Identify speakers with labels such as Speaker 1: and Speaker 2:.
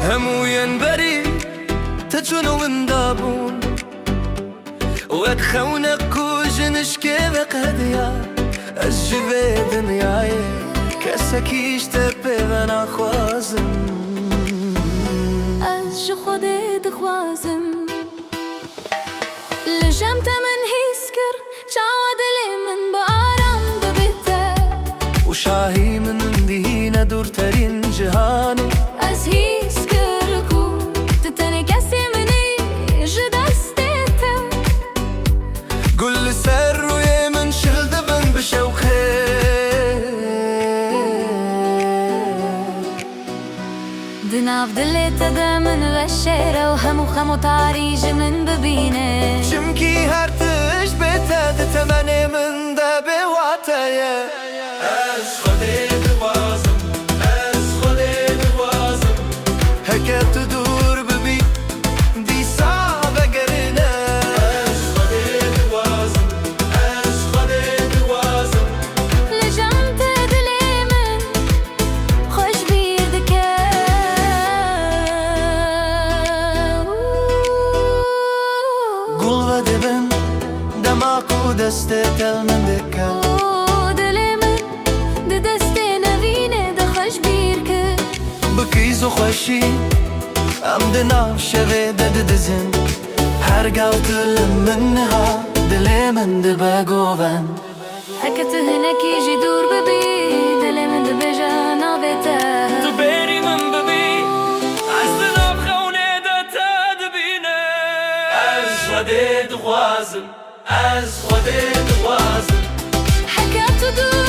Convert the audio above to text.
Speaker 1: همو ينبري تجنو من دابون وادخونك وجنشكي بقديا الجبي دنياي كسكيش تبي بنا خوازم
Speaker 2: از خودي دخوازم لجمت من هيسكر شعاد لي من بارم ببيته
Speaker 1: وشاهي من دهينا دور ترين جهاني
Speaker 2: از هيسكر كو تتني كسي مني جدستيته
Speaker 1: قل سر ويمن شل دبن بشوخي
Speaker 2: دناف دليته دمن غشيره وهمو خمو طاريج من ببينه
Speaker 1: شمكي هرتش بيته تمني من دبي واتايا از خودي دوازم از خودي دوازم هكا تدور ببي دي صعبة قرنا از خودي دوازم از خودي دوازم
Speaker 2: لجمت دلي من خوش بيردكه
Speaker 1: قل ودبن دماغ ودستي تل من دكا بكيزو خوشي ام دناف شوي ددزن هرقاو تل منها دلي من دباقوبن
Speaker 2: هكت هناك يجي دور ببي دلي من دبجا نابته
Speaker 1: دبيري من ببي از دناف خوني دتا دبينه از خودي دغوازم از خودي دغوازم
Speaker 2: حكت دور